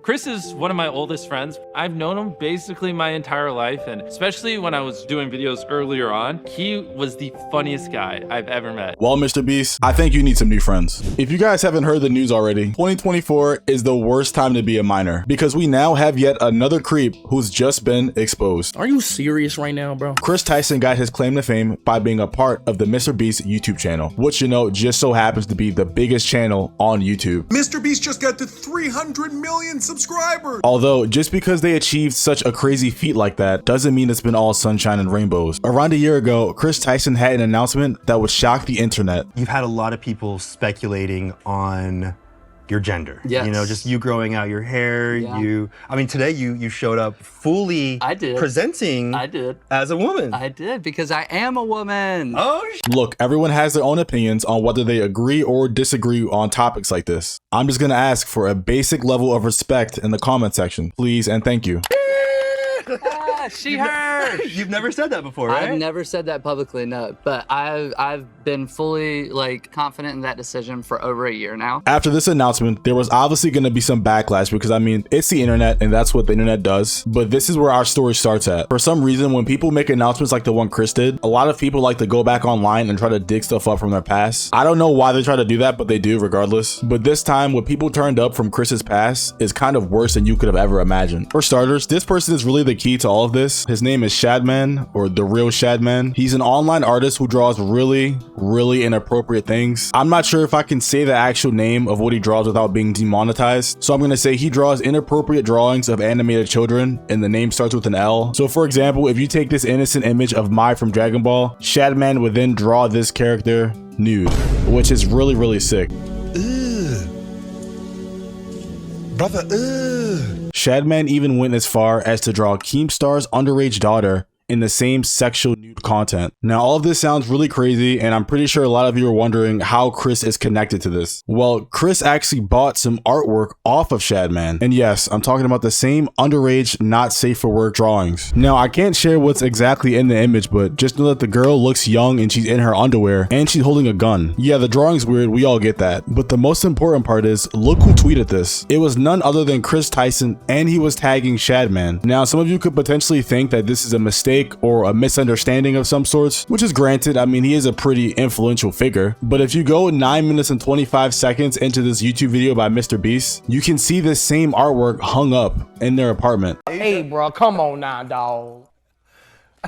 Kris is one of my oldest friends. I've known him basically my entire life, and especially when I was doing videos earlier on, he was the funniest guy I've ever met. Well, Mr. Beast, I think you need some new friends. If you guys haven't heard the news already, 2024 is the worst time to be a minor because we now have yet another creep who's just been exposed. Are you serious right now, bro? Kris Tyson got his claim to fame by being a part of the Mr.Beast YouTube channel, which just so happens to be the biggest channel on YouTube. Mr.Beast just got to 300 million subscribers. Although, just because they achieved such a crazy feat like that doesn't mean it's been all sunshine and rainbows. Around a year ago, Kris Tyson had an announcement that would shock the internet. You've had a lot of people speculating on your gender. Yes. You know, just you growing out your hair. Yeah. I mean, today you showed up fully presenting as a woman. I did, because I am a woman. Oh, Look, everyone has their own opinions on whether they agree or disagree on topics like this. I'm just gonna ask for a basic level of respect in the comment section, please and thank you. She, her. You've never said that before, right? I've never said that publicly, no. But I've been fully confident in that decision for over a year now. After this announcement, there was obviously going to be some backlash because I mean, it's the internet and that's what the internet does. But this is where our story starts at. For some reason, when people make announcements like the one Kris did, a lot of people like to go back online and try to dig stuff up from their past. I don't know why they try to do that, but they do regardless. But this time, what people turned up from Kris's past is kind of worse than you could have ever imagined. For starters, this person is really the key to all of this. His name is Shadman, or the real Shadman. He's an online artist who draws really inappropriate things. I'm not sure if I can say the actual name of what he draws without being demonetized, so I'm gonna say he draws inappropriate drawings of animated children and the name starts with an L. So for example, if you take this innocent image of Mai from Dragon Ball, Shadman would then draw this character nude, which is really sick. Brother, Shadman even went as far as to draw Keemstar's underage daughter in the same sexual nude content. Now, all of this sounds really crazy, and I'm pretty sure a lot of you are wondering how Kris is connected to this. Well, Kris actually bought some artwork off of Shadman. And yes, I'm talking about the same underage, not safe for work drawings. Now, I can't share what's exactly in the image, but just know that the girl looks young and she's in her underwear and she's holding a gun. Yeah, the drawing's weird, we all get that. But the most important part is, look who tweeted this. It was none other than Kris Tyson, and he was tagging Shadman. Now, some of you could potentially think that this is a mistake or a misunderstanding of some sorts, which is granted. I mean, he is a pretty influential figure, but if you go 9 minutes and 25 seconds into this YouTube video by Mr.Beast, you can see this same artwork hung up in their apartment. Hey, bro, come on now, dog.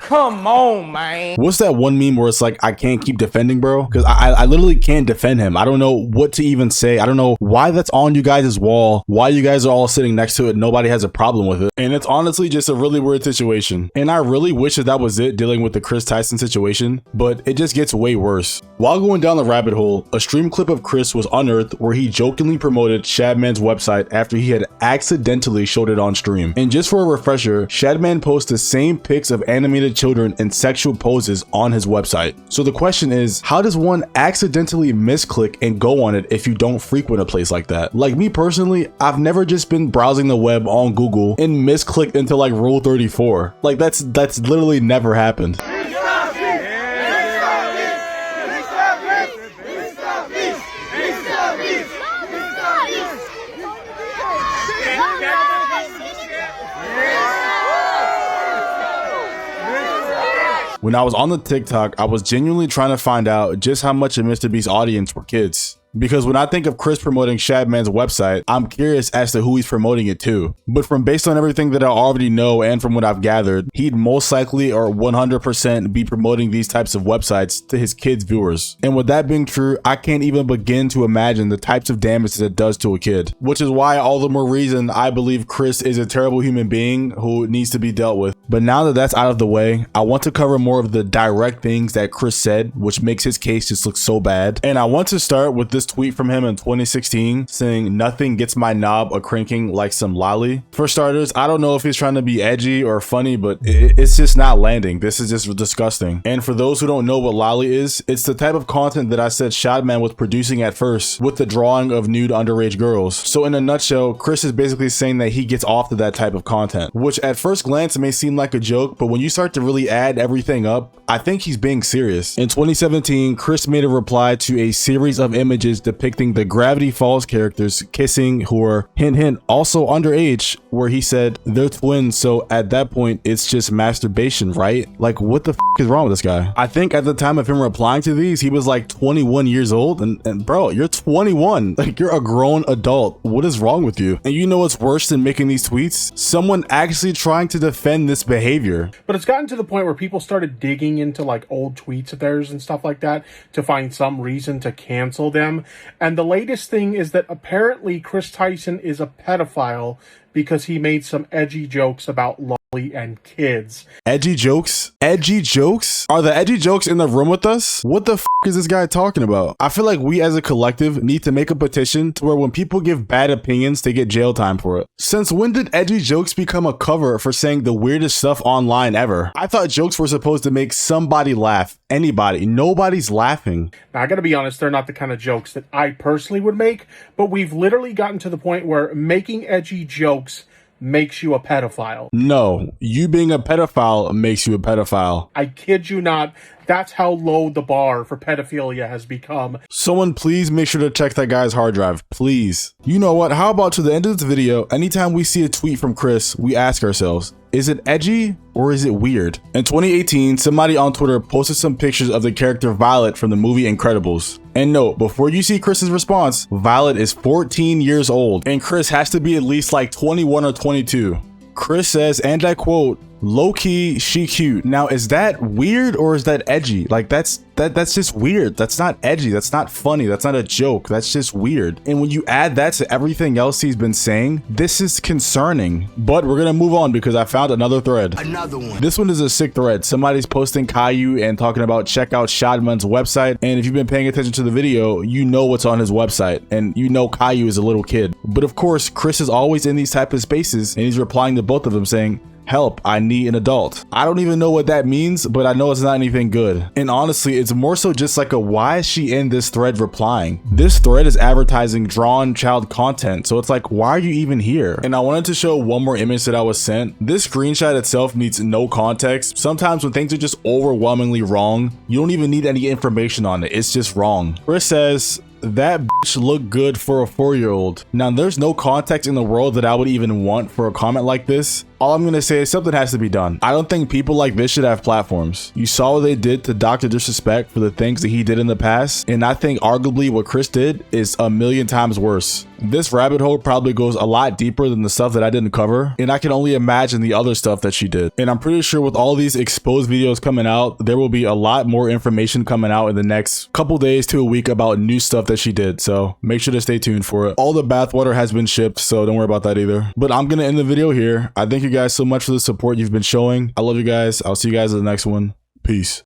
Come on, man. What's that one meme where it's like, I can't keep defending bro? Because I literally can't defend him. I don't know what to even say. I don't know why that's on you guys' wall, why you guys are all sitting next to it. Nobody has a problem with it. And it's honestly just a really weird situation. And I really wish that was it dealing with the Kris Tyson situation, but it just gets way worse. While going down the rabbit hole, a stream clip of Kris was unearthed where he jokingly promoted Shadman's website after he had accidentally showed it on stream. And just for a refresher, Shadman posts the same pics of animated children in sexual poses on his website. So the question is, how does one accidentally misclick and go on it if you don't frequent a place like that? Like me personally, I've never just been browsing the web on Google and misclicked into like Rule 34. Like that's literally never happened. When I was on the TikTok, I was genuinely trying to find out just how much of Mr.Beast's audience were kids. Because when I think of Kris promoting Shadman's website, I'm curious as to who he's promoting it to. But based on everything that I already know and from what I've gathered, he'd most likely or 100% be promoting these types of websites to his kids' viewers. And with that being true, I can't even begin to imagine the types of damage that it does to a kid. Which is why all the more reason I believe Kris is a terrible human being who needs to be dealt with. But now that that's out of the way, I want to cover more of the direct things that Kris said, which makes his case just look so bad. And I want to start with this tweet from him in 2016 saying, "Nothing gets my knob a cranking like some lolly." For starters, I don't know if he's trying to be edgy or funny, but it's just not landing. This is just disgusting. And for those who don't know what lolly is, it's the type of content that I said Shadman was producing at first with the drawing of nude underage girls. So in a nutshell, Kris is basically saying that he gets off to that type of content, which at first glance may seem like a joke, but when you start to really add everything up, I think he's being serious. In 2017, Kris made a reply to a series of images images depicting the Gravity Falls characters kissing, who are, hint hint, also underage, where he said they're twins, so at that point it's just masturbation, right? Like, what the f is wrong with this guy? I think at the time of him replying to these, he was like 21 years old, and bro, you're 21. Like, you're a grown adult. What is wrong with you? And you know what's worse than making these tweets? Someone actually trying to defend this behavior. But it's gotten to the point where people started digging into like old tweets of theirs and stuff like that to find some reason to cancel them. And the latest thing is that apparently Kris Tyson is a pedophile because he made some edgy jokes about Lolly and kids. Edgy jokes? Edgy jokes? Are the edgy jokes in the room with us? What the f is this guy talking about? I feel like we as a collective need to make a petition to where when people give bad opinions, they get jail time for it. Since when did edgy jokes become a cover for saying the weirdest stuff online ever? I thought jokes were supposed to make somebody laugh. Anybody. Nobody's laughing. Now, I gotta be honest, they're not the kind of jokes that I personally would make, but we've literally gotten to the point where making edgy jokes makes you a pedophile. No, you being a pedophile makes you a pedophile. I kid you not. That's how low the bar for pedophilia has become. Someone please make sure to check that guy's hard drive, please. You know what? How about to the end of this video, anytime we see a tweet from Kris, we ask ourselves, is it edgy or is it weird? In 2018, somebody on Twitter posted some pictures of the character Violet from the movie Incredibles. And note, before you see Kris's response, Violet is 14 years old and Kris has to be at least like 21 or 22. Kris says, and I quote, "Low-key, she cute." Now, is that weird or is that edgy? Like, that's just weird. That's not edgy. That's not funny. That's not a joke. That's just weird. And when you add that to everything else he's been saying, this is concerning. But we're gonna move on because I found another thread. Another one. This one is a sick thread. Somebody's posting Caillou and talking about check out Shadman's website. And if you've been paying attention to the video, you know what's on his website. And you know Caillou is a little kid. But of course, Kris is always in these type of spaces and he's replying to both of them saying, "Help, I need an adult." I don't even know what that means, but I know it's not anything good. And honestly, it's more so just like a, why is she in this thread replying? This thread is advertising drawn child content, so it's like, why are you even here? And I wanted to show one more image that I was sent. This screenshot itself needs no context. Sometimes when things are just overwhelmingly wrong, you don't even need any information on it. It's just wrong. Kris says, "That bitch look good for a 4-year-old." Now, there's no context in the world that I would even want for a comment like this. All I'm gonna say is something has to be done. I don't think people like this should have platforms. You saw what they did to Dr. Disrespect for the things that he did in the past, and I think arguably what Kris did is a million times worse. This rabbit hole probably goes a lot deeper than the stuff that I didn't cover, and I can only imagine the other stuff that she did. And I'm pretty sure with all these exposed videos coming out, there will be a lot more information coming out in the next couple days to a week about new stuff that she did, so make sure to stay tuned for it. All the bathwater has been shipped, so don't worry about that either. But I'm gonna end the video here. I thank you guys so much for the support you've been showing. I love you guys. I'll see you guys in the next one. Peace.